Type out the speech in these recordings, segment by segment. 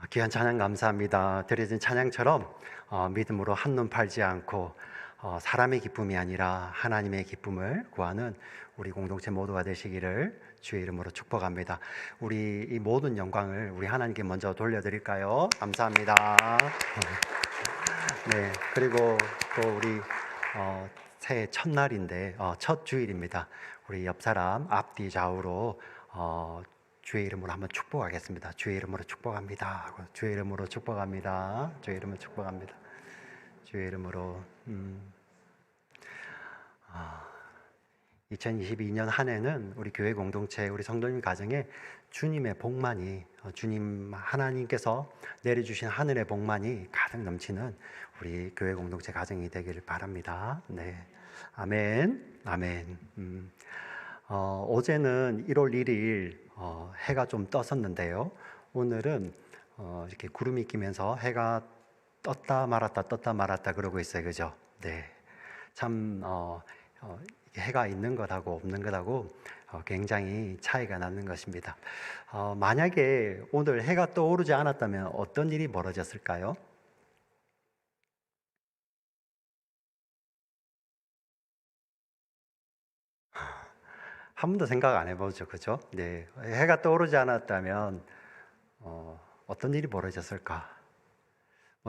귀한 찬양 감사합니다. 드려진 찬양처럼 믿음으로 한눈 팔지 않고 사람의 기쁨이 아니라 하나님의 기쁨을 구하는 우리 공동체 모두가 되시기를 주의 이름으로 축복합니다. 우리 이 모든 영광을 우리 하나님께 먼저 돌려드릴까요? 감사합니다. 네, 그리고 또 우리 새해 첫날인데 첫 주일입니다. 우리 옆 사람 앞뒤 좌우로 주의 이름으로 한번 축복하겠습니다. 주의 이름으로 축복합니다. 주의 이름으로 축복합니다. 주의 이름으로 축복합니다. 주의 이름으로 2022년 한 해는 우리 교회 공동체, 우리 성도님 가정에 주님의 복만이, 주님 하나님께서 내려주신 하늘의 복만이 가득 넘치는 우리 교회 공동체 가정이 되기를 바랍니다. 네, 아멘, 아멘. 어제는 1월 1일 해가 좀 떴었는데요. 오늘은 이렇게 구름이 끼면서 해가 떴다 말았다 그러고 있어요, 그죠? 네, 참 해가 있는 것하고 없는 것하고 굉장히 차이가 나는 것입니다. 만약에 오늘 해가 떠오르지 않았다면 어떤 일이 벌어졌을까요? 한 번도 생각 안 해보죠, 그죠? 네, 해가 떠오르지 않았다면 어떤 일이 벌어졌을까?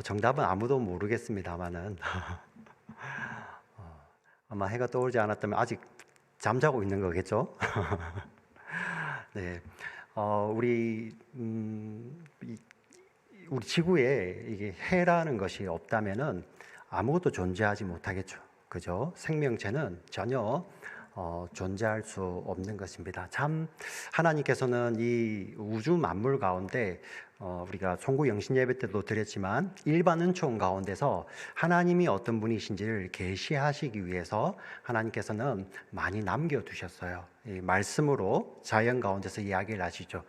정답은 아무도 모르겠습니다만은 아마 해가 떠오르지 않았다면 아직 잠자고 있는 거겠죠? 네, 우리 지구에 이게 해라는 것이 없다면은 아무것도 존재하지 못하겠죠, 그죠? 생명체는 전혀 존재할 수 없는 것입니다. 참 하나님께서는 이 우주 만물 가운데 우리가 송구 영신 예배 때도 드렸지만 일반 은총 가운데서 하나님이 어떤 분이신지를 계시하시기 위해서 하나님께서는 많이 남겨두셨어요. 이 말씀으로 자연 가운데서 이야기를 하시죠.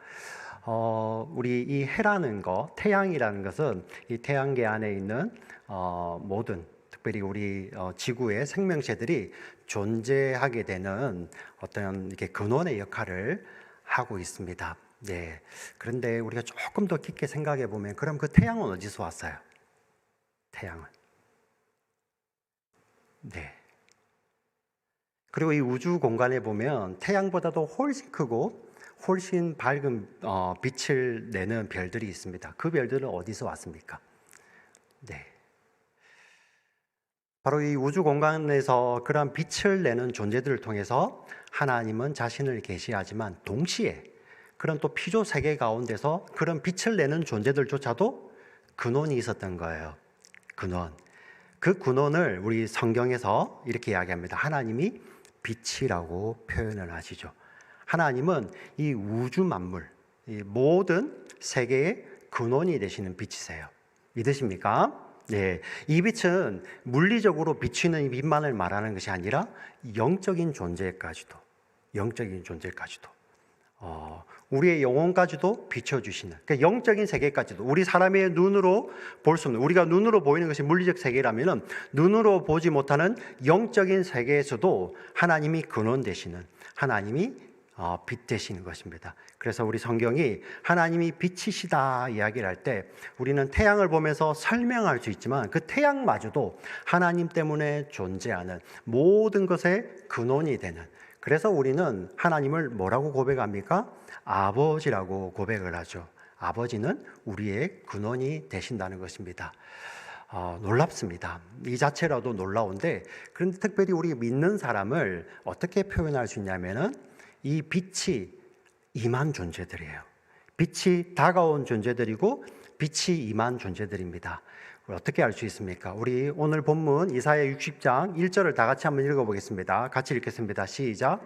우리 이 해라는 것, 태양이라는 것은 이 태양계 안에 있는 모든 특별히 우리 지구의 생명체들이 존재하게 되는 어떤 이렇게 근원의 역할을 하고 있습니다. 네. 그런데 우리가 조금 더 깊게 생각해 보면, 그럼 그 태양은 어디서 왔어요? 태양은. 네. 그리고 이 우주 공간에 보면 태양보다도 훨씬 크고 훨씬 밝은 빛을 내는 별들이 있습니다. 그 별들은 어디서 왔습니까? 네. 바로 이 우주 공간에서 그러한 빛을 내는 존재들을 통해서 하나님은 자신을 계시하지만 동시에 그런 또 피조 세계 가운데서 그런 빛을 내는 존재들조차도 근원이 있었던 거예요. 근원. 그 근원을 우리 성경에서 이렇게 이야기합니다. 하나님이 빛이라고 표현을 하시죠. 하나님은 이 우주 만물, 이 모든 세계의 근원이 되시는 빛이세요. 믿으십니까? 네, 이 빛은 물리적으로 비추는 이 빛만을 말하는 것이 아니라 영적인 존재까지도 우리의 영혼까지도 비춰주시는, 그러니까 영적인 세계까지도, 우리 사람의 눈으로 볼 수 없는, 우리가 눈으로 보이는 것이 물리적 세계라면 눈으로 보지 못하는 영적인 세계에서도 하나님이 근원 되시는, 하나님이 빛 되시는 것입니다. 그래서 우리 성경이 하나님이 빛이시다 이야기를 할 때 우리는 태양을 보면서 설명할 수 있지만 그 태양마저도 하나님 때문에 존재하는 모든 것의 근원이 되는, 그래서 우리는 하나님을 뭐라고 고백합니까? 아버지라고 고백을 하죠. 아버지는 우리의 근원이 되신다는 것입니다. 놀랍습니다. 이 자체라도 놀라운데, 그런데 특별히 우리 믿는 사람을 어떻게 표현할 수 있냐면은 이 빛이 임한 존재들이에요. 빛이 다가온 존재들이고 빛이 임한 존재들입니다. 어떻게 알 수 있습니까? 우리 오늘 본문 이사야 60장 1절을 다 같이 한번 읽어보겠습니다. 같이 읽겠습니다. 시작.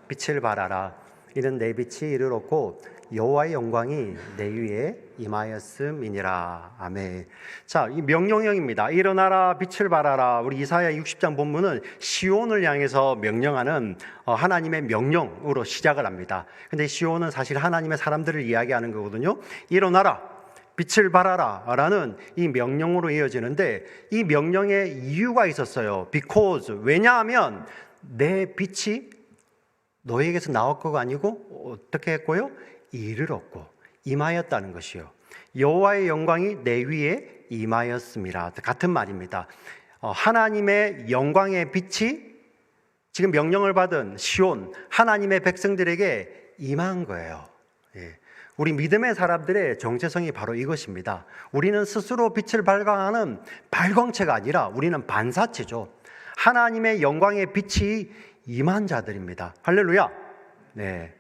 빛을 발하라. 이는 내 빛이 이르렀고 여호와의 영광이 내 위에 임하였음이니라. 아멘. 자, 이 명령형입니다. 일어나라, 빛을 발하라. 우리 이사야 60장 본문은 시온을 향해서 명령하는 하나님의 명령으로 시작을 합니다. 근데 시온은 사실 하나님의 사람들을 이야기하는 거거든요. 일어나라, 빛을 발하라 라는 이 명령으로 이어지는데, 이 명령에 이유가 있었어요. Because, 왜냐하면 내 빛이 너에게서 나올 거가 아니고 어떻게 했고요? 이르렀고 임하였다는 것이요. 여호와의 영광이 내 위에 임하였습니다. 같은 말입니다. 하나님의 영광의 빛이 지금 명령을 받은 시온 하나님의 백성들에게 임한 거예요. 예. 우리 믿음의 사람들의 정체성이 바로 이것입니다. 우리는 스스로 빛을 발광하는 발광체가 아니라 우리는 반사체죠. 하나님의 영광의 빛이 임한 자들입니다. 할렐루야. 네.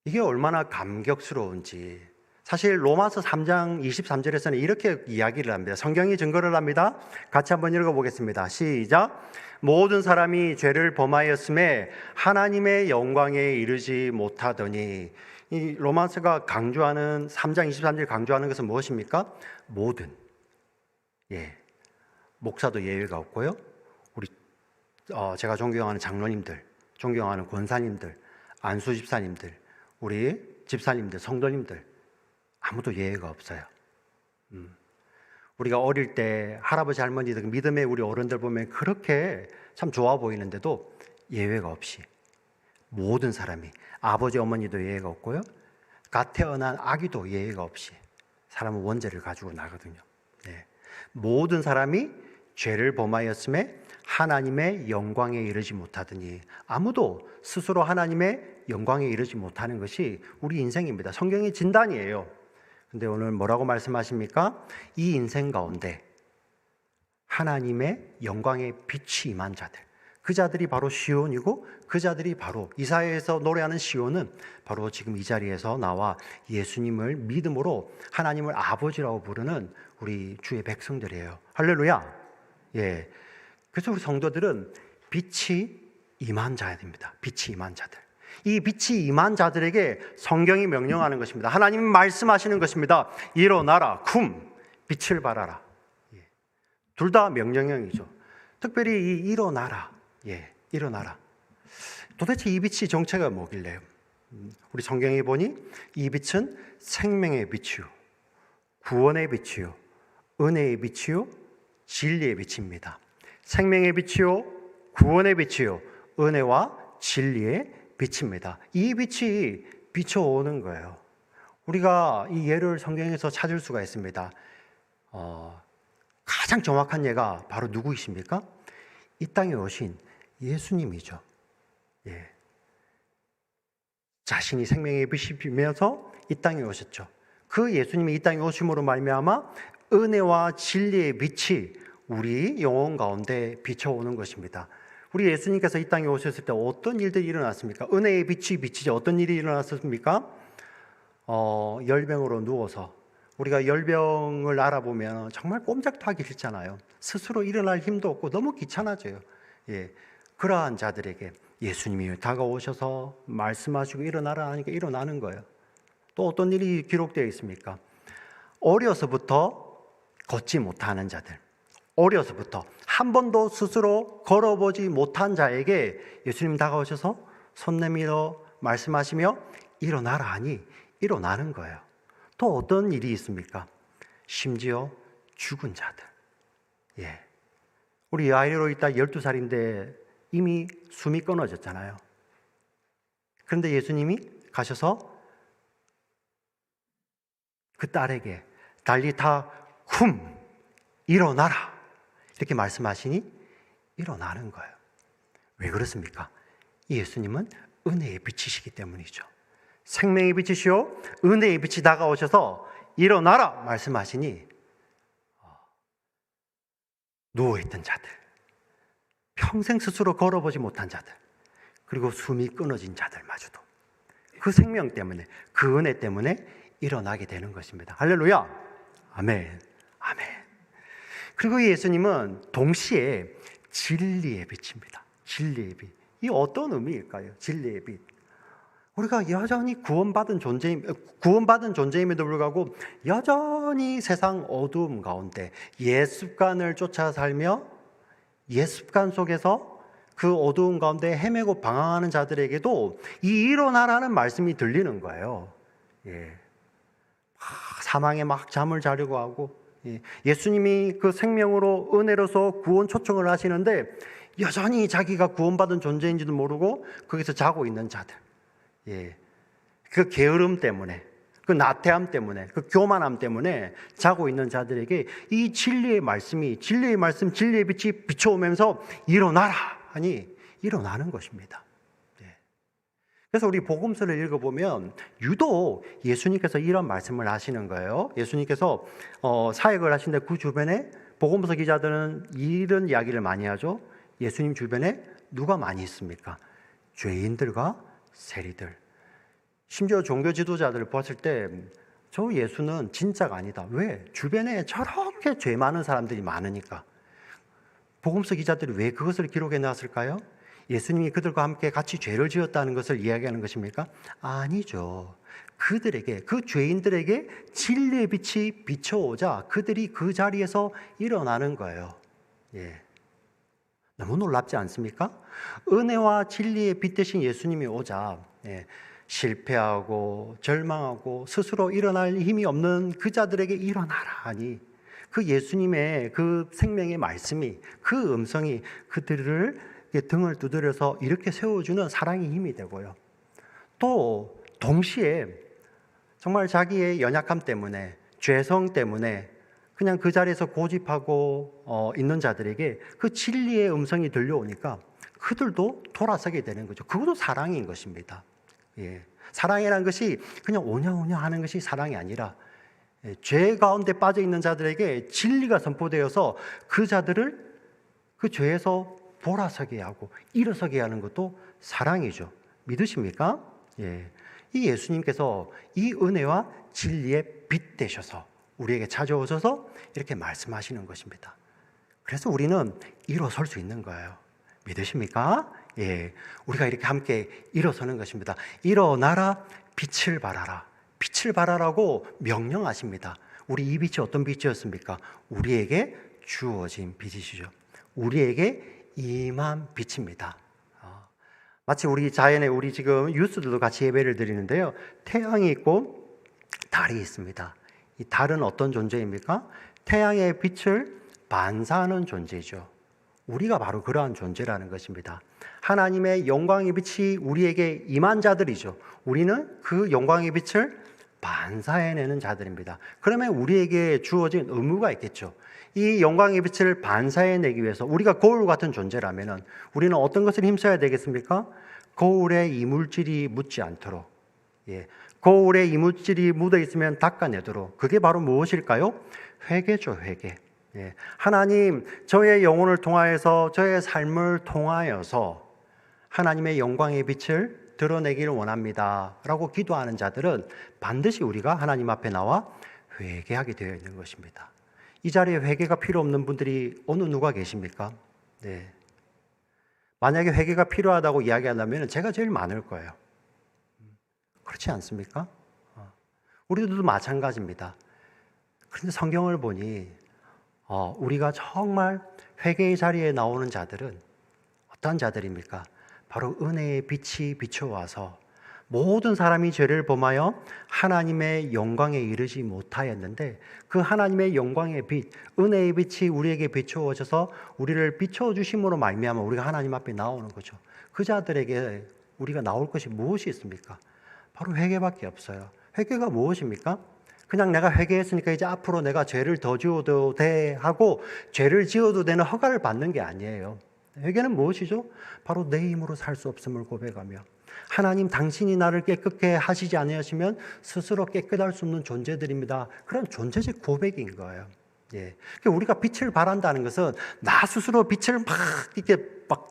이게 얼마나 감격스러운지. 사실 로마서 3장 23절에서는 이렇게 이야기를 합니다. 성경이 증거를 합니다. 같이 한번 읽어보겠습니다. 시작. 모든 사람이 죄를 범하였음에 하나님의 영광에 이르지 못하더니. 이 로마서가 강조하는 3장 23절 강조하는 것은 무엇입니까? 모든. 예. 목사도 예외가 없고요. 우리 제가 존경하는 장로님들, 존경하는 권사님들, 안수 집사님들, 우리 집사님들, 성도님들 아무도 예외가 없어요. 우리가 어릴 때 할아버지 할머니들 믿음의 우리 어른들 보면 그렇게 참 좋아 보이는데도 예외가 없이 모든 사람이 아버지 어머니도 예외가 없고요. 갓 태어난 아기도 예외가 없이 사람은 원죄를 가지고 나거든요. 네. 모든 사람이 죄를 범하였음에 하나님의 영광에 이르지 못하더니 아무도 스스로 하나님의 영광에 이르지 못하는 것이 우리 인생입니다. 성경의 진단이에요. 근데 오늘 뭐라고 말씀하십니까? 이 인생 가운데 하나님의 영광의 빛이 임한 자들, 그 자들이 바로 시온이고 그 자들이 바로 이사야에서 노래하는 시온은 바로 지금 이 자리에서 나와 예수님을 믿음으로 하나님을 아버지라고 부르는 우리 주의 백성들이에요. 할렐루야. 예. 그래서 우리 성도들은 빛이 임한 자들입니다. 빛이 임한 자들. 이 빛이 임한 자들에게 성경이 명령하는 것입니다. 하나님이 말씀하시는 것입니다. 일어나라, 쿰, 빛을 발하라. 예. 둘 다 명령형이죠. 특별히 이 일어나라, 예, 일어나라. 도대체 이 빛이 정체가 뭐길래요? 우리 성경에 보니 이 빛은 생명의 빛이요, 구원의 빛이요, 은혜의 빛이요, 진리의 빛입니다. 생명의 빛이요, 구원의 빛이요, 은혜와 진리의 빛입니다. 이 빛이 비춰오는 거예요. 우리가 이 예를 성경에서 찾을 수가 있습니다. 가장 정확한 예가 바로 누구이십니까? 이 땅에 오신 예수님이죠. 예. 자신이 생명의 빛이면서 이 땅에 오셨죠. 그 예수님이 이 땅에 오심으로 말미암아 은혜와 진리의 빛이 우리 영혼 가운데 비춰오는 것입니다. 우리 예수님께서 이 땅에 오셨을 때 어떤 일들이 일어났습니까? 은혜의 빛이 비치죠. 어떤 일이 일어났습니까? 열병으로 누워서, 우리가 열병을 알아보면 정말 꼼짝도 하기 싫잖아요. 스스로 일어날 힘도 없고 너무 귀찮아져요. 예, 그러한 자들에게 예수님이 다가오셔서 말씀하시고 일어나라 하니까 일어나는 거예요. 또 어떤 일이 기록되어 있습니까? 어려서부터 걷지 못하는 자들, 어려서부터 한 번도 스스로 걸어보지 못한 자에게 예수님 다가오셔서 손 내밀어 말씀하시며 일어나라 하니 일어나는 거예요. 또 어떤 일이 있습니까? 심지어 죽은 자들. 예. 우리 아이로 있다 12살인데 이미 숨이 끊어졌잖아요. 그런데 예수님이 가셔서 그 딸에게 달리타 쿰, 일어나라, 이렇게 말씀하시니 일어나는 거예요. 왜 그렇습니까? 예수님은 은혜의 빛이시기 때문이죠. 생명의 빛이시오 은혜의 빛이 다가오셔서 일어나라 말씀하시니 누워있던 자들, 평생 스스로 걸어보지 못한 자들, 그리고 숨이 끊어진 자들마저도 그 생명 때문에, 그 은혜 때문에 일어나게 되는 것입니다. 할렐루야. 아멘. 아멘. 그리고 예수님은 동시에 진리의 빛입니다. 진리의 빛. 이 어떤 의미일까요? 진리의 빛. 우리가 여전히 구원받은 존재임에도 불구하고 여전히 세상 어두움 가운데 옛 습관을 쫓아 살며 옛 습관 속에서 그 어두움 가운데 헤매고 방황하는 자들에게도 이 일어나라는 말씀이 들리는 거예요. 예. 사망에 막 잠을 자려고 하고, 예수님이 그 생명으로 은혜로서 구원 초청을 하시는데 여전히 자기가 구원받은 존재인지도 모르고 거기서 자고 있는 자들, 예, 그 게으름 때문에, 그 나태함 때문에, 그 교만함 때문에 자고 있는 자들에게 이 진리의 말씀이, 진리의 말씀, 진리의 빛이 비춰오면서 일어나라 하니 일어나는 것입니다. 그래서 우리 복음서를 읽어보면 유독 예수님께서 이런 말씀을 하시는 거예요. 예수님께서 사역을 하시는데 그 주변에 복음서 기자들은 이런 이야기를 많이 하죠. 예수님 주변에 누가 많이 있습니까? 죄인들과 세리들. 심지어 종교 지도자들을 봤을 때 저 예수는 진짜가 아니다. 왜? 주변에 저렇게 죄 많은 사람들이 많으니까. 복음서 기자들이 왜 그것을 기록해 놨을까요? 예수님이 그들과 함께 같이 죄를 지었다는 것을 이야기하는 것입니까? 아니죠. 그들에게, 그 죄인들에게 진리의 빛이 비춰오자 그들이 그 자리에서 일어나는 거예요. 예. 너무 놀랍지 않습니까? 은혜와 진리의 빛 대신 예수님이 오자 실패하고 절망하고 스스로 일어날 힘이 없는 그 자들에게 일어나라 하니 그 예수님의 그 생명의 말씀이, 그 음성이 그들을 등을 두드려서 이렇게 세워주는 사랑의 힘이 되고요. 또 동시에 정말 자기의 연약함 때문에, 죄성 때문에 그냥 그 자리에서 고집하고 있는 자들에게 그 진리의 음성이 들려오니까 그들도 돌아서게 되는 거죠. 그것도 사랑인 것입니다. 예. 사랑이라는 것이 그냥 오냐오냐 하는 것이 사랑이 아니라 죄 가운데 빠져 있는 자들에게 진리가 선포되어서 그 자들을 그 죄에서 돌아서게 하고 일어서게 하는 것도 사랑이죠. 믿으십니까? 예. 이 예수님께서 이 은혜와 진리의 빛 되셔서 우리에게 찾아오셔서 이렇게 말씀하시는 것입니다. 그래서 우리는 일어설 수 있는 거예요. 믿으십니까? 예. 우리가 이렇게 함께 일어서는 것입니다. 일어나라, 빛을 발하라. 빛을 발하라고 명령하십니다. 우리 이 빛이 어떤 빛이었습니까? 우리에게 주어진 빛이시죠. 우리에게 임한 빛입니다. 마치 우리 자연에 우리 지금 유스들도 같이 예배를 드리는데요. 태양이 있고 달이 있습니다. 이 달은 어떤 존재입니까? 태양의 빛을 반사하는 존재죠. 우리가 바로 그러한 존재라는 것입니다. 하나님의 영광의 빛이 우리에게 임한 자들이죠. 우리는 그 영광의 빛을 반사해내는 자들입니다. 그러면 우리에게 주어진 의무가 있겠죠. 이 영광의 빛을 반사해내기 위해서 우리가 거울 같은 존재라면 우리는 어떤 것을 힘써야 되겠습니까? 거울에 이물질이 묻지 않도록, 거울에 이물질이 묻어 있으면 닦아내도록. 그게 바로 무엇일까요? 회개죠, 회개. 하나님, 저의 영혼을 통하여서, 저의 삶을 통하여서 하나님의 영광의 빛을 드러내기를 원합니다 라고 기도하는 자들은 반드시 우리가 하나님 앞에 나와 회개하게 되어 있는 것입니다. 이 자리에 회개가 필요 없는 분들이 어느 누가 계십니까? 네. 만약에 회개가 필요하다고 이야기한다면 제가 제일 많을 거예요. 그렇지 않습니까? 우리들도 마찬가지입니다. 그런데 성경을 보니 우리가 정말 회개의 자리에 나오는 자들은 어떤 자들입니까? 바로 은혜의 빛이 비춰와서 모든 사람이 죄를 범하여 하나님의 영광에 이르지 못하였는데 그 하나님의 영광의 빛, 은혜의 빛이 우리에게 비추어져서 우리를 비춰주심으로 말미암아 우리가 하나님 앞에 나오는 거죠. 그 자들에게 우리가 나올 것이 무엇이 있습니까? 바로 회개밖에 없어요. 회개가 무엇입니까? 그냥 내가 회개했으니까 이제 앞으로 내가 죄를 더 지어도 돼 하고 죄를 지어도 되는 허가를 받는 게 아니에요. 회개는 무엇이죠? 바로 내 힘으로 살 수 없음을 고백하며 하나님 당신이 나를 깨끗게 하시지 않으시면 스스로 깨끗할 수 없는 존재들입니다. 그런 존재적 고백인 거예요. 그러니까 우리가 빛을 발한다는 것은 나 스스로 빛을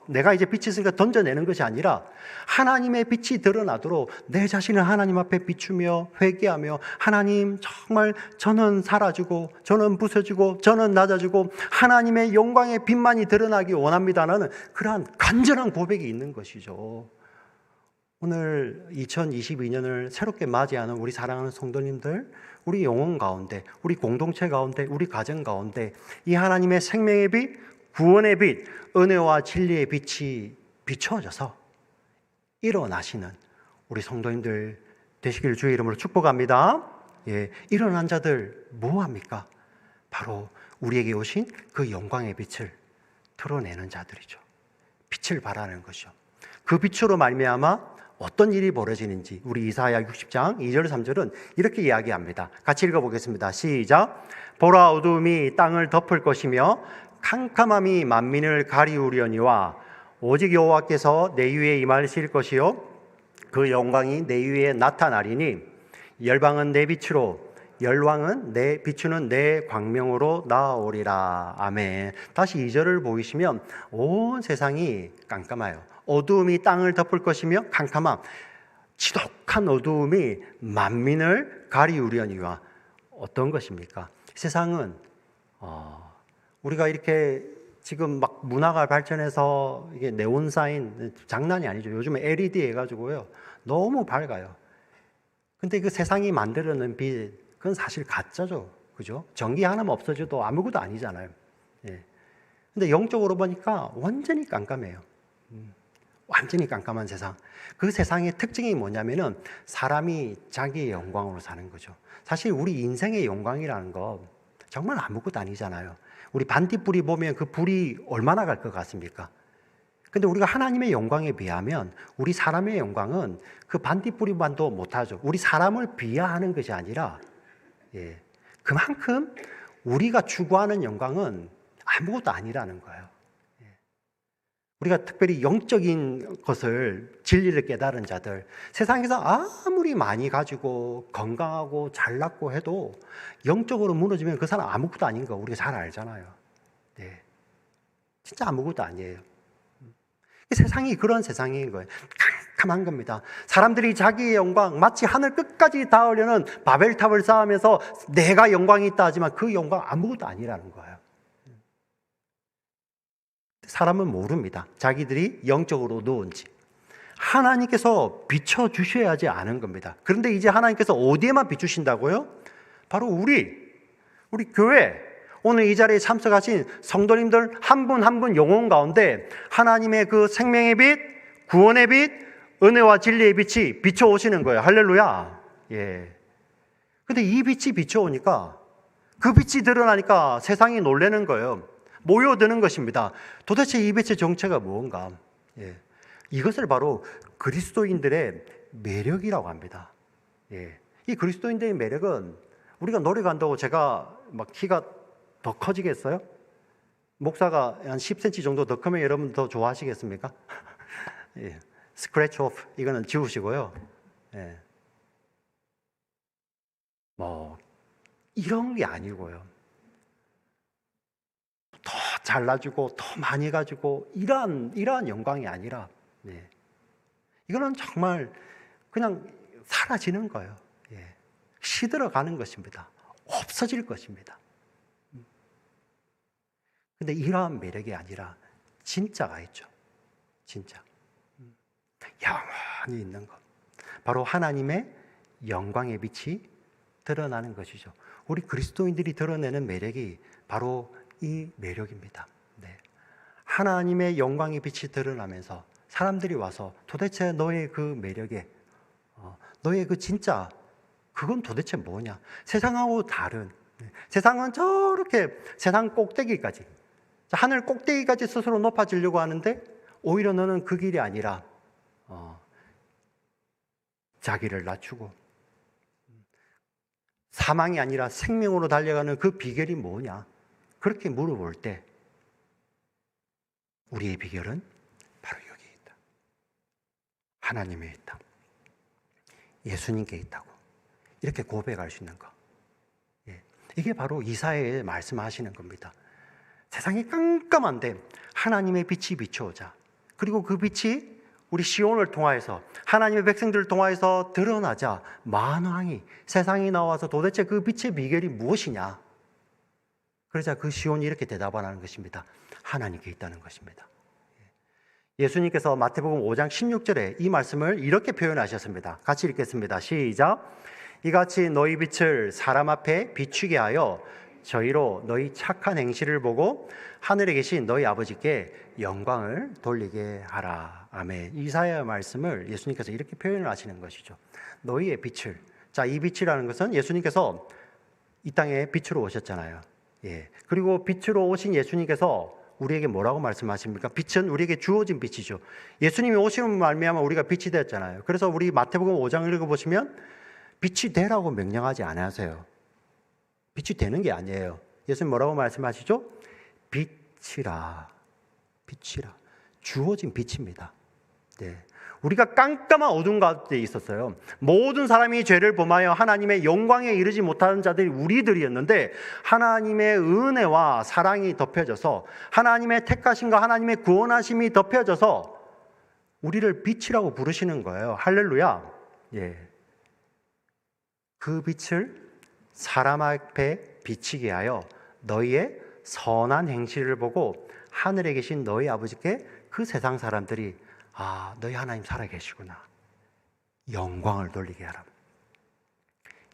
내가 이제 빛이 있으니까 던져내는 것이 아니라 하나님의 빛이 드러나도록 내 자신을 하나님 앞에 비추며 회개하며 하나님 정말 저는 사라지고 저는 부서지고 저는 낮아지고 하나님의 영광의 빛만이 드러나기 원합니다라는 그러한 간절한 고백이 있는 것이죠. 오늘 2022년을 새롭게 맞이하는 우리 사랑하는 성도님들, 우리 영혼 가운데, 우리 공동체 가운데, 우리 가정 가운데 이 하나님의 생명의 빛, 구원의 빛, 은혜와 진리의 빛이 비춰져서 일어나시는 우리 성도님들 되시길 주의 이름으로 축복합니다. 일어난 자들 뭐합니까? 바로 우리에게 오신 그 영광의 빛을 드러내는 자들이죠. 빛을 발하는 것이죠. 그 빛으로 말미암아 어떤 일이 벌어지는지 우리 이사야 60장 2절 3절은 이렇게 이야기합니다. 같이 읽어보겠습니다. 시작. 보라, 어두움이 땅을 덮을 것이며 캄캄함이 만민을 가리우려니와 오직 여호와께서 내 위에 임하실 것이요 그 영광이 내 위에 나타나리니 열방은 내 빛으로 열왕은 내 비추는 내 광명으로 나오리라. 아멘. 다시 2절을 보이시면 온 세상이 깜깜해요. 어두움이 땅을 덮을 것이며 캄캄함, 지독한 어두움이 만민을 가리우려니와. 어떤 것입니까? 세상은 우리가 이렇게 지금 막 문화가 발전해서 이게 네온사인 장난이 아니죠. 요즘에 LED 해가지고요 너무 밝아요. 근데 그 세상이 만들어낸 빛, 그건 사실 가짜죠. 그죠? 전기 하나만 없어져도 아무것도 아니잖아요. 예. 근데 영적으로 보니까 완전히 깜깜해요. 완전히 깜깜한 세상. 그 세상의 특징이 뭐냐면은 사람이 자기의 영광으로 사는 거죠. 사실 우리 인생의 영광이라는 거 정말 아무것도 아니잖아요. 우리 반딧불이 보면 그 불이 얼마나 갈 것 같습니까? 근데 우리가 하나님의 영광에 비하면 우리 사람의 영광은 그 반딧불이만도 못하죠. 우리 사람을 비하하는 것이 아니라 그만큼 우리가 추구하는 영광은 아무것도 아니라는 거예요. 우리가 특별히 영적인 것을, 진리를 깨달은 자들, 세상에서 아무리 많이 가지고 건강하고 잘났고 해도 영적으로 무너지면 그 사람 아무것도 아닌 거 우리가 잘 알잖아요. 네. 진짜 아무것도 아니에요. 세상이 그런 세상인 거예요. 캄캄한 겁니다. 사람들이 자기의 영광, 마치 하늘 끝까지 닿으려는 바벨탑을 쌓으면서 내가 영광이 있다 하지만 그 영광 아무것도 아니라는 거예요. 사람은 모릅니다. 자기들이 영적으로 누운지. 하나님께서 비춰주셔야지 아는 겁니다. 그런데 이제 하나님께서 어디에만 비추신다고요? 바로 우리 교회, 오늘 이 자리에 참석하신 성도님들 한 분 한 분 영혼 가운데 하나님의 그 생명의 빛, 구원의 빛, 은혜와 진리의 빛이 비춰오시는 거예요. 할렐루야. 예. 근데 이 빛이 비춰오니까, 그 빛이 드러나니까 세상이 놀라는 거예요. 모여드는 것입니다. 도대체 이 빛의 정체가 무언가? 예. 이것을 바로 그리스도인들의 매력이라고 합니다. 예. 이 그리스도인들의 매력은 우리가 노래 간다고 제가 막 키가 더 커지겠어요? 목사가 한 10cm 정도 더 크면 여러분 더 좋아하시겠습니까? 예. 스크래치 오프, 이거는 지우시고요. 예. 뭐 이런 게 아니고요. 더 잘나주고 더 많이 가지고 이러한 영광이 아니라, 이거는 정말 그냥 사라지는 거예요. 시들어가는 것입니다. 없어질 것입니다. 근데 이러한 매력이 아니라 진짜가 있죠. 진짜 영원히 있는 것, 바로 하나님의 영광의 빛이 드러나는 것이죠. 우리 그리스도인들이 드러내는 매력이 바로 이 매력입니다. 하나님의 영광의 빛이 드러나면서 사람들이 와서 도대체 너의 그 매력에, 너의 그 진짜, 그건 도대체 뭐냐? 세상하고 다른, 세상은 저렇게 세상 꼭대기까지, 하늘 꼭대기까지 스스로 높아지려고 하는데 오히려 너는 그 길이 아니라 자기를 낮추고 사망이 아니라 생명으로 달려가는 그 비결이 뭐냐? 그렇게 물어볼 때 우리의 비결은 바로 여기에 있다. 하나님에 있다. 예수님께 있다고 이렇게 고백할 수 있는 것. 이게 바로 이사야의 말씀하시는 겁니다. 세상이 깜깜한데 하나님의 빛이 비춰오자. 그리고 그 빛이 우리 시온을 통하여서, 하나님의 백성들을 통하여서 드러나자 만왕이, 세상이 나와서 도대체 그 빛의 비결이 무엇이냐? 그러자 그 시온이 이렇게 대답하는 것입니다. 하나님께 있다는 것입니다. 예수님께서 마태복음 5장 16절에 이 말씀을 이렇게 표현하셨습니다. 같이 읽겠습니다. 시작. 이같이 너희 빛을 사람 앞에 비추게 하여 저희로 너희 착한 행실을 보고 하늘에 계신 너희 아버지께 영광을 돌리게 하라. 아멘. 이사야의 말씀을 예수님께서 이렇게 표현을 하시는 것이죠. 너희의 빛을. 자, 이 빛이라는 것은 예수님께서 이 땅에 빛으로 오셨잖아요. 그리고 빛으로 오신 예수님께서 우리에게 뭐라고 말씀하십니까? 빛은 우리에게 주어진 빛이죠. 예수님이 오심으로 말미암아 우리가 빛이 되었잖아요. 그래서 우리 마태복음 5장을 읽어보시면 빛이 되라고 명령하지 않으세요. 빛이 되는 게 아니에요. 예수님 뭐라고 말씀하시죠? 빛이라. 빛이라. 주어진 빛입니다. 네. 우리가 깜깜한 어둠 가운데 있었어요. 모든 사람이 죄를 범하여 하나님의 영광에 이르지 못하는 자들이 우리들이었는데 하나님의 은혜와 사랑이 덮여져서 하나님의 택하심과 하나님의 구원하심이 덮여져서 우리를 빛이라고 부르시는 거예요. 할렐루야. 예. 그 빛을 사람 앞에 비치게 하여 너희의 선한 행실을 보고 하늘에 계신 너희 아버지께 그 세상 사람들이 너희 하나님 살아계시구나. 영광을 돌리게 하라.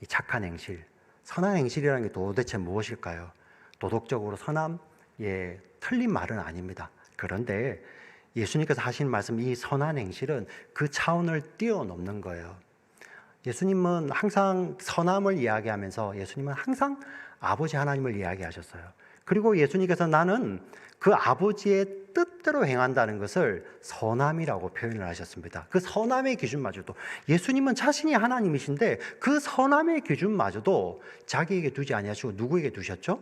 이 착한 행실, 선한 행실이라는 게 도대체 무엇일까요? 도덕적으로 선함, 틀린 말은 아닙니다. 그런데 예수님께서 하신 말씀, 이 선한 행실은 그 차원을 뛰어넘는 거예요. 예수님은 항상 선함을 이야기하면서 예수님은 항상 아버지 하나님을 이야기하셨어요. 그리고 예수님께서 나는 그 아버지의 뜻대로 행한다는 것을 선함이라고 표현을 하셨습니다. 그 선함의 기준마저도 예수님은 자신이 하나님이신데 그 선함의 기준마저도 자기에게 두지 아니하시고 누구에게 두셨죠?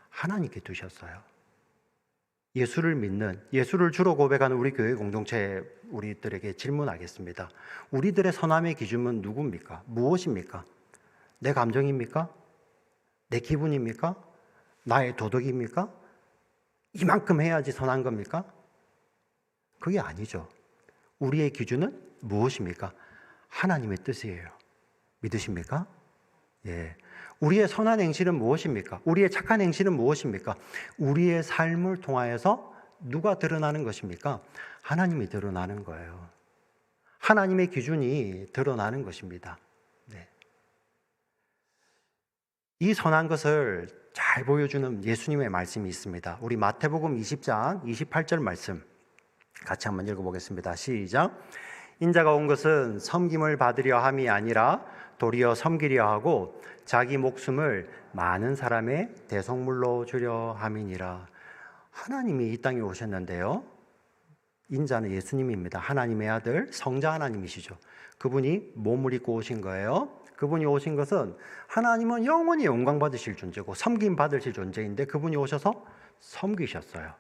하나님께 두셨어요. 예수를 믿는, 예수를 주로 고백하는 우리 교회 공동체 우리들에게 질문하겠습니다. 우리들의 선함의 기준은 누굽니까? 무엇입니까? 내 감정입니까? 내 기분입니까? 나의 도덕입니까? 이만큼 해야지 선한 겁니까? 그게 아니죠. 우리의 기준은 무엇입니까? 하나님의 뜻이에요. 믿으십니까? 예. 우리의 선한 행실은 무엇입니까? 우리의 착한 행실은 무엇입니까? 우리의 삶을 통하여서 누가 드러나는 것입니까? 하나님이 드러나는 거예요. 하나님의 기준이 드러나는 것입니다. 네. 이 선한 것을 잘 보여주는 예수님의 말씀이 있습니다. 우리 마태복음 20장 28절 말씀 같이 한번 읽어보겠습니다. 시작. 인자가 온 것은 섬김을 받으려 함이 아니라 도리어 섬기려 하고 자기 목숨을 많은 사람의 대속물로 주려 함이니라. 하나님이 이 땅에 오셨는데요. 인자는 예수님입니다. 하나님의 아들 성자 하나님이시죠. 그분이 몸을 입고 오신 거예요. 그분이 오신 것은 하나님은 영원히 영광 받으실 존재고 섬김 받으실 존재인데 그분이 오셔서 섬기셨어요.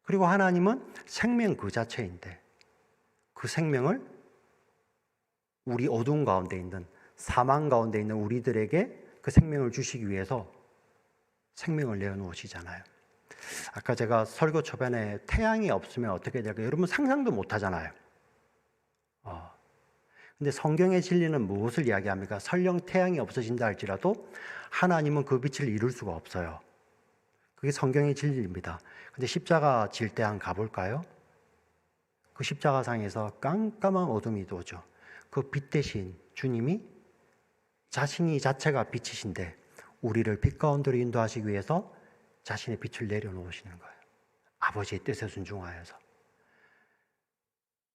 그리고 하나님은 생명 그 자체인데 그 생명을 우리 어두운 가운데 있는 사망 가운데 있는 우리들에게 그 생명을 주시기 위해서 생명을 내어놓으시잖아요. 아까 제가 설교 초반에 태양이 없으면 어떻게 될까? 여러분 상상도 못 하잖아요. 근데 성경의 진리는 무엇을 이야기합니까? 설령 태양이 없어진다 할지라도 하나님은 그 빛을 이룰 수가 없어요. 그게 성경의 진리입니다. 근데 십자가 질 때 한번 가볼까요? 그 십자가상에서 깜깜한 어둠이 오죠. 그 빛 대신 주님이 자신이 자체가 빛이신데 우리를 빛 가운데로 인도하시기 위해서 자신의 빛을 내려놓으시는 거예요. 아버지의 뜻에 순종하여서.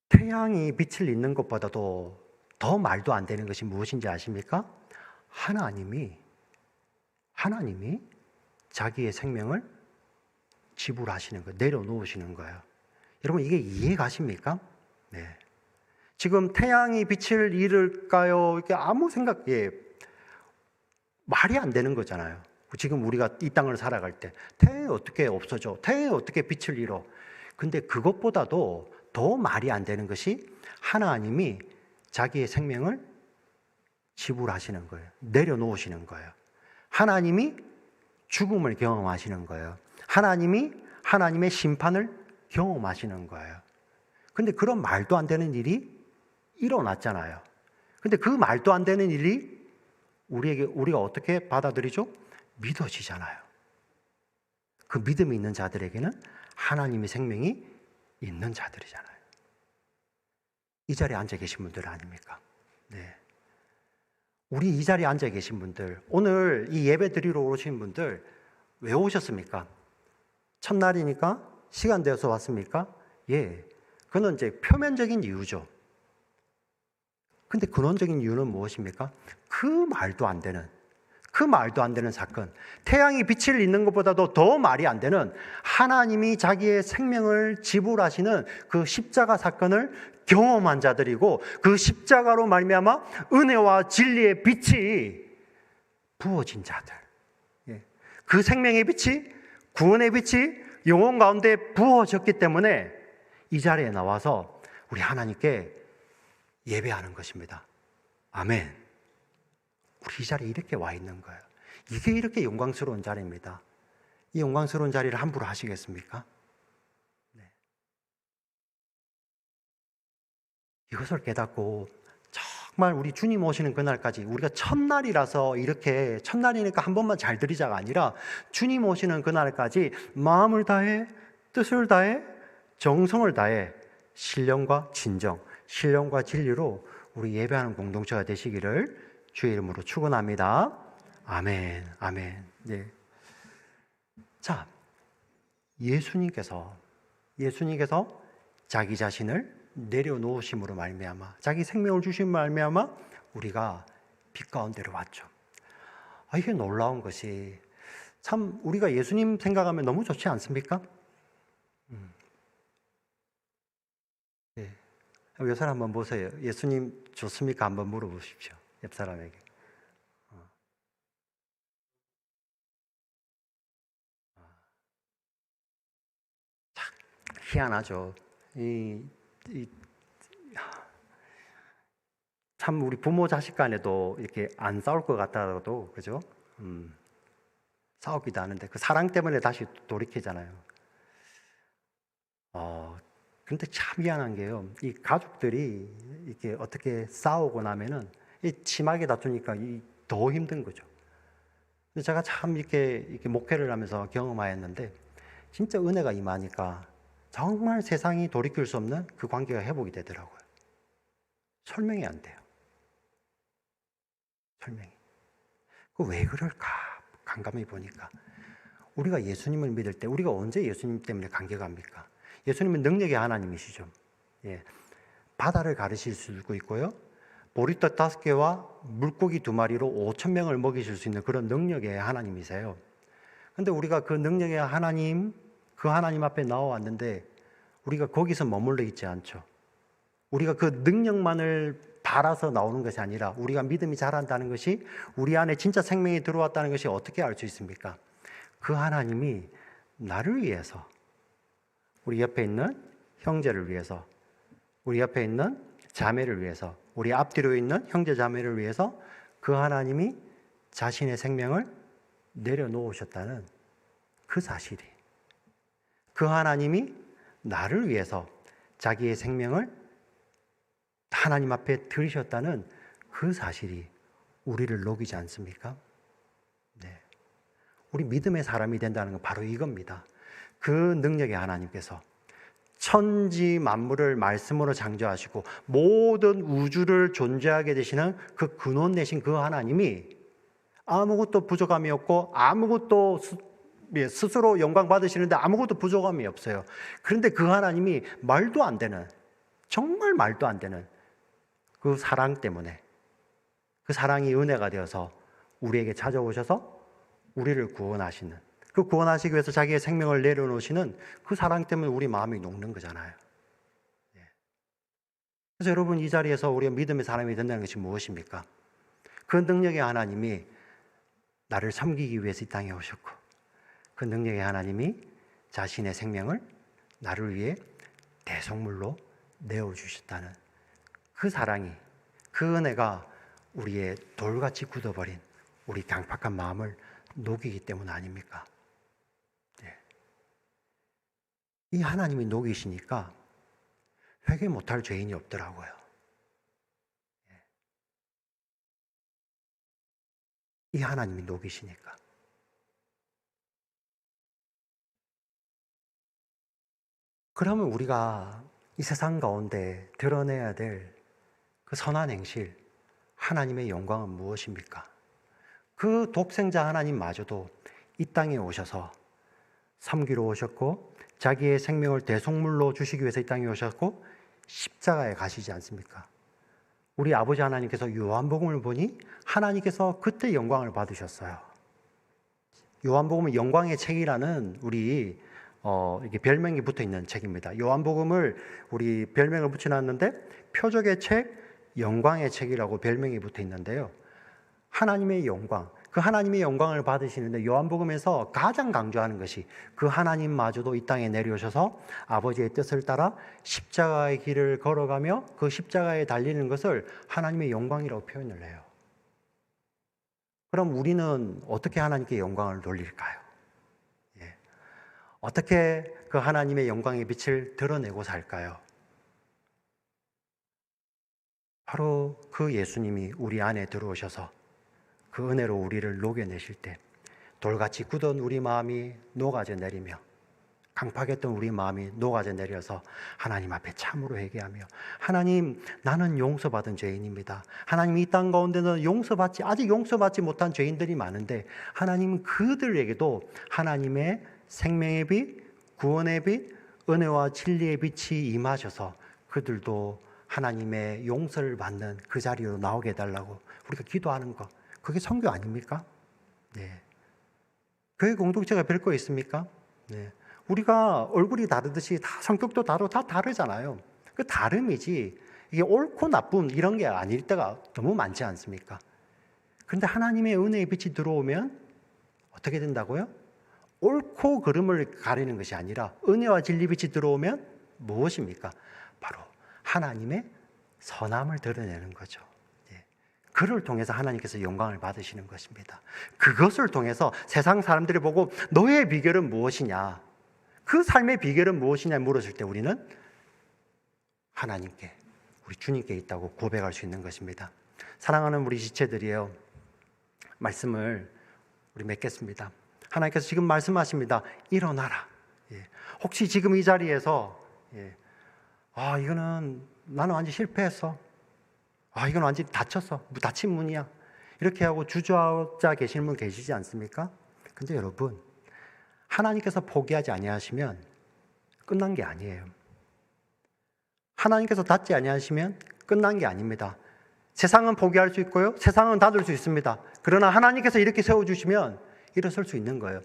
태양이 빛을 잇는 것보다도 더 말도 안 되는 것이 무엇인지 아십니까? 하나님이 자기의 생명을 지불하시는 거예요. 내려놓으시는 거예요. 여러분 이게 이해가십니까? 네. 지금 태양이 빛을 잃을까요? 이게 아무 말이 안 되는 거잖아요. 지금 우리가 이 땅을 살아갈 때 태양이 어떻게 없어져? 태양이 어떻게 빛을 잃어? 근데 그것보다도 더 말이 안 되는 것이 하나님이 자기의 생명을 지불하시는 거예요. 내려놓으시는 거예요. 하나님이 죽음을 경험하시는 거예요. 하나님이 하나님의 심판을 경험하시는 거예요. 근데 그런 말도 안 되는 일이 일어났잖아요. 근데 그 말도 안 되는 일이 우리가 어떻게 받아들이죠? 믿어지잖아요. 그 믿음이 있는 자들에게는 하나님의 생명이 있는 자들이잖아요. 이 자리에 앉아 계신 분들 아닙니까? 네. 우리 이 자리에 앉아 계신 분들, 오늘 이 예배 드리러 오신 분들 왜 오셨습니까? 첫날이니까 시간 되어서 왔습니까? 예. 그건 이제 표면적인 이유죠. 근데 근원적인 이유는 무엇입니까? 그 말도 안 되는, 그 말도 안 되는 사건, 태양이 빛을 잇는 것보다도 더 말이 안 되는 하나님이 자기의 생명을 지불하시는 그 십자가 사건을 경험한 자들이고, 그 십자가로 말미암아 은혜와 진리의 빛이 부어진 자들, 그 생명의 빛이, 구원의 빛이 영혼 가운데 부어졌기 때문에 이 자리에 나와서 우리 하나님께 예배하는 것입니다. 아멘. 우리 이 자리에 이렇게 와 있는 거예요. 이게 이렇게 영광스러운 자리입니다. 이 영광스러운 자리를 함부로 하시겠습니까? 네. 이것을 깨닫고 정말 우리 주님 오시는 그날까지, 우리가 첫날이라서 이렇게, 첫날이니까 한 번만 잘 드리자가 아니라 주님 오시는 그날까지 마음을 다해, 뜻을 다해, 정성을 다해 신령과 진정, 신령과 진리로 우리 예배하는 공동체가 되시기를 주의 이름으로 축원합니다. 아멘, 아멘. 네. 자, 예수님께서 자기 자신을 내려놓으심으로 말미암아, 자기 생명을 주신 말미암아 우리가 빛 가운데로 왔죠. 이게 놀라운 것이, 참 우리가 예수님 생각하면 너무 좋지 않습니까? 네. 옆 사람 한번 보세요. 예수님 좋습니까? 한번 물어보십시오. 옆 사람에게. 희한하죠. 참 우리 부모 자식 간에도 이렇게 안 싸울 것 같아도, 그죠? 싸우기도 하는데 그 사랑 때문에 다시 돌이키잖아요. 근데 참 미안한 게요, 이 가족들이 이렇게 어떻게 싸우고 나면은 이 심하게 다투니까 더 힘든 거죠. 근데 제가 참 이렇게 목회를 하면서 경험하였는데, 진짜 은혜가 임하니까 정말 세상이 돌이킬 수 없는 그 관계가 회복이 되더라고요. 설명이 안 돼요. 설명이. 왜 그럴까? 간감히 보니까 우리가 예수님을 믿을 때, 우리가 언제 예수님 때문에 관계가 합니까? 예수님은 능력의 하나님이시죠. 예. 바다를 가르실 수도 있고요, 보리떡 5개와 물고기 2마리로 5,000명을 먹이실 수 있는 그런 능력의 하나님이세요. 그런데 우리가 그 능력의 하나님, 그 하나님 앞에 나와왔는데 우리가 거기서 머물러 있지 않죠. 우리가 그 능력만을 바라서 나오는 것이 아니라 우리가 믿음이 자란다는 것이, 우리 안에 진짜 생명이 들어왔다는 것이 어떻게 알 수 있습니까? 그 하나님이 나를 위해서, 우리 옆에 있는 형제를 위해서, 우리 옆에 있는 자매를 위해서, 우리 앞뒤로 있는 형제 자매를 위해서 그 하나님이 자신의 생명을 내려놓으셨다는 그 사실이, 그 하나님이 나를 위해서 자기의 생명을 하나님 앞에 들으셨다는 그 사실이 우리를 녹이지 않습니까? 네. 우리 믿음의 사람이 된다는 건 바로 이겁니다. 그 능력의 하나님께서 천지 만물을 말씀으로 창조하시고 모든 우주를 존재하게 되시는 그 근원 내신 그 하나님이 아무것도 부족함이 없고, 아무것도 스스로 영광 받으시는데 아무것도 부족함이 없어요. 그런데 그 하나님이 말도 안 되는, 정말 말도 안 되는 그 사랑 때문에, 그 사랑이 은혜가 되어서 우리에게 찾아오셔서 우리를 구원하시는, 그 구원하시기 위해서 자기의 생명을 내려놓으시는 그 사랑 때문에 우리 마음이 녹는 거잖아요. 그래서 여러분, 이 자리에서 우리가 믿음의 사람이 된다는 것이 무엇입니까? 그 능력의 하나님이 나를 섬기기 위해서 이 땅에 오셨고, 그 능력의 하나님이 자신의 생명을 나를 위해 대속물로 내어주셨다는 그 사랑이, 그 은혜가 우리의 돌같이 굳어버린 우리 강팍한 마음을 녹이기 때문 아닙니까? 네. 이 하나님이 녹이시니까 회개 못할 죄인이 없더라고요. 네. 이 하나님이 녹이시니까. 그러면 우리가 이 세상 가운데 드러내야 될 그 선한 행실, 하나님의 영광은 무엇입니까? 그 독생자 하나님마저도 이 땅에 오셔서 섬기러 오셨고, 자기의 생명을 대속물로 주시기 위해서 이 땅에 오셨고, 십자가에 가시지 않습니까? 우리 아버지 하나님께서 요한복음을 보니 하나님께서 그때 영광을 받으셨어요. 요한복음은 영광의 책이라는 우리 이게 별명이 붙어 있는 책입니다. 요한복음을 우리 별명을 붙여놨는데 표적의 책, 영광의 책이라고 별명이 붙어 있는데요. 하나님의 영광, 그 하나님의 영광을 받으시는데 요한복음에서 가장 강조하는 것이 그 하나님마저도 이 땅에 내려오셔서 아버지의 뜻을 따라 십자가의 길을 걸어가며 그 십자가에 달리는 것을 하나님의 영광이라고 표현을 해요. 그럼 우리는 어떻게 하나님께 영광을 돌릴까요? 어떻게 그 하나님의 영광의 빛을 드러내고 살까요? 바로 그 예수님이 우리 안에 들어오셔서 그 은혜로 우리를 녹여내실 때 돌같이 굳은 우리 마음이 녹아져 내리며 강팍했던 우리 마음이 녹아져 내려서 하나님 앞에 참으로 회개하며 하나님, 나는 용서받은 죄인입니다. 하나님, 이 땅 가운데는 아직 용서받지 못한 죄인들이 많은데 하나님은 그들에게도 하나님의 생명의 빛, 구원의 빛, 은혜와 진리의 빛이 임하셔서 그들도 하나님의 용서를 받는 그 자리로 나오게 해달라고 우리가 기도하는 것, 그게 선교 아닙니까? 네. 교회 공동체가 별거 있습니까? 네. 우리가 얼굴이 다르듯이 다 성격도 다르고 다 다르잖아요. 그 다름이지 이게 옳고 나쁨 이런 게 아닐 때가 너무 많지 않습니까? 그런데 하나님의 은혜의 빛이 들어오면 어떻게 된다고요? 옳고 그름을 가리는 것이 아니라 은혜와 진리 빛이 들어오면 무엇입니까? 바로 하나님의 선함을 드러내는 거죠. 그를 통해서 하나님께서 영광을 받으시는 것입니다. 그것을 통해서 세상 사람들이 보고 너의 비결은 무엇이냐, 그 삶의 비결은 무엇이냐 물었을 때 우리는 하나님께, 우리 주님께 있다고 고백할 수 있는 것입니다. 사랑하는 우리 지체들이에요. 말씀을 우리 맺겠습니다. 하나님께서 지금 말씀하십니다. 일어나라. 혹시 지금 이 자리에서 이거는 나는 완전 실패했어. 이건 완전히 닫혔어. 닫힌 문이야. 이렇게 하고 주저앉아 계시는 분 계시지 않습니까? 근데 여러분, 하나님께서 포기하지 아니하시면 끝난 게 아니에요. 하나님께서 닫지 아니하시면 끝난 게 아닙니다. 세상은 포기할 수 있고요. 세상은 닫을 수 있습니다. 그러나 하나님께서 이렇게 세워주시면 일어설 수 있는 거예요.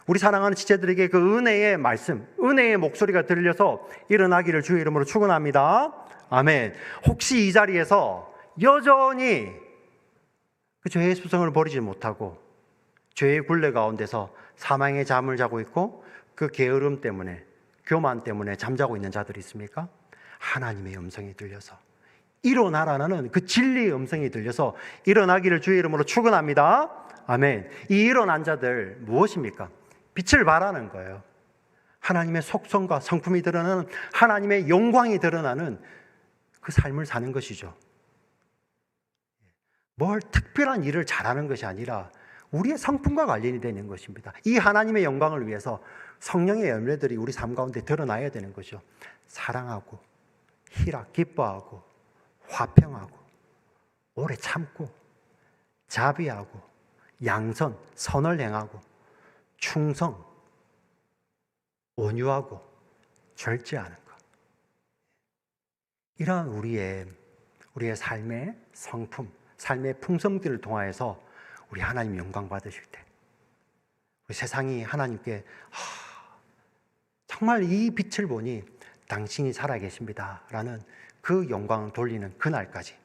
우리 사랑하는 지체들에게 그 은혜의 말씀, 은혜의 목소리가 들려서 일어나기를 주의 이름으로 축원합니다. 아멘. 혹시 이 자리에서 여전히 그 죄의 습성을 버리지 못하고 죄의 굴레 가운데서 사망의 잠을 자고 있고 그 게으름 때문에, 교만 때문에 잠자고 있는 자들이 있습니까? 하나님의 음성이 들려서 일어나라는 그 진리의 음성이 들려서 일어나기를 주의 이름으로 축원합니다. 아멘. 이 일어난 자들 무엇입니까? 빛을 발하는 거예요. 하나님의 속성과 성품이 드러나는, 하나님의 영광이 드러나는 그 삶을 사는 것이죠. 뭘 특별한 일을 잘하는 것이 아니라 우리의 성품과 관련이 되는 것입니다. 이 하나님의 영광을 위해서 성령의 열매들이 우리 삶 가운데 드러나야 되는 거죠. 사랑하고, 희락, 기뻐하고, 화평하고, 오래 참고, 자비하고, 양선, 선을 행하고, 충성, 온유하고, 절제하는 것. 이러한 우리의 삶의 성품, 삶의 풍성들을 통하여서 우리 하나님 영광 받으실 때, 우리 세상이 하나님께 정말 이 빛을 보니 당신이 살아계십니다 라는 그 영광을 돌리는 그날까지,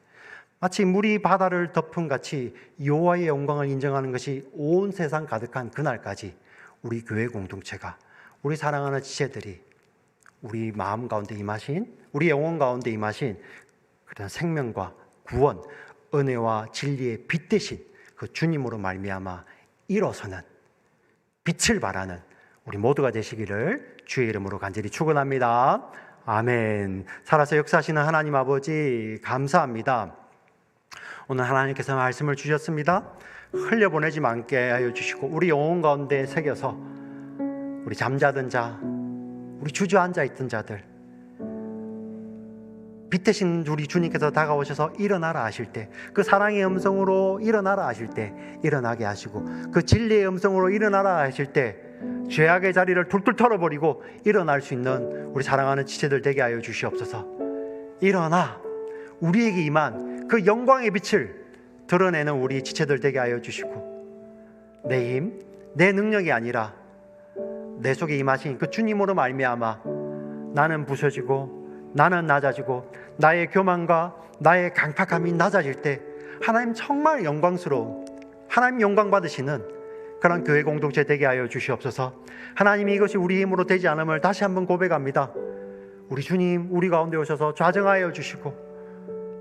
마치 물이 바다를 덮은 같이 여호와의 영광을 인정하는 것이 온 세상 가득한 그날까지 우리 교회 공동체가, 우리 사랑하는 지체들이 우리 마음 가운데 임하신, 우리 영혼 가운데 임하신 그런 생명과 구원, 은혜와 진리의 빛 대신 그 주님으로 말미암아 일어서는 빛을 발하는 우리 모두가 되시기를 주의 이름으로 간절히 축원합니다. 아멘. 살아서 역사하시는 하나님 아버지 감사합니다. 오늘 하나님께서 말씀을 주셨습니다. 흘려보내지 않게 하여 주시고 우리 영혼 가운데 새겨서 우리 잠자던 자, 우리 주저앉아 있던 자들, 빛 대신 우리 주님께서 다가오셔서 일어나라 하실 때, 그 사랑의 음성으로 일어나라 하실 때 일어나게 하시고, 그 진리의 음성으로 일어나라 하실 때 죄악의 자리를 툴툴 털어버리고 일어날 수 있는 우리 사랑하는 지체들 되게 하여 주시옵소서. 일어나 우리에게 임한 그 영광의 빛을 드러내는 우리 지체들 되게 하여 주시고, 내 힘, 내 능력이 아니라 내 속에 임하신 그 주님으로 말미암아 나는 부서지고 나는 낮아지고 나의 교만과 나의 강팍함이 낮아질 때 하나님 정말 영광스러운, 하나님 영광 받으시는 그런 교회 공동체 되게 하여 주시옵소서. 하나님, 이것이 우리 힘으로 되지 않음을 다시 한번 고백합니다. 우리 주님 우리 가운데 오셔서 좌정하여 주시고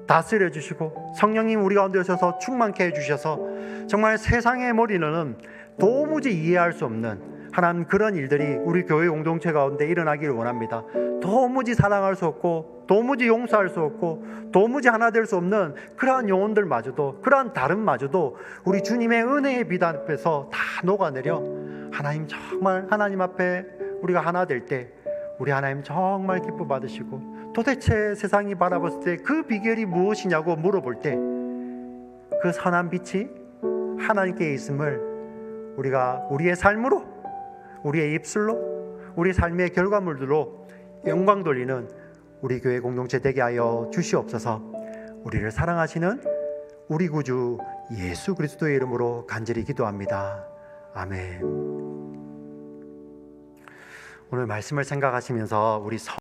다스려 주시고, 성령님 우리 가운데 오셔서 충만케 해주셔서 정말 세상의 머리로는 도무지 이해할 수 없는 하나님, 그런 일들이 우리 교회 공동체 가운데 일어나기를 원합니다. 도무지 사랑할 수 없고 도무지 용서할 수 없고 도무지 하나 될 수 없는 그러한 영혼들마저도, 그러한 다름마저도 우리 주님의 은혜의 빛 앞에서 다 녹아내려 하나님, 정말 하나님 앞에 우리가 하나 될 때 우리 하나님 정말 기뻐 받으시고, 도대체 세상이 바라봤을 때 그 비결이 무엇이냐고 물어볼 때 그 선한 빛이 하나님께 있음을 우리가 우리의 삶으로, 우리의 입술로, 우리 삶의 결과물들로 영광 돌리는 우리 교회 공동체 되게 하여 주시옵소서. 우리를 사랑하시는 우리 구주 예수 그리스도의 이름으로 간절히 기도합니다. 아멘. 오늘 말씀을 생각하시면서 우리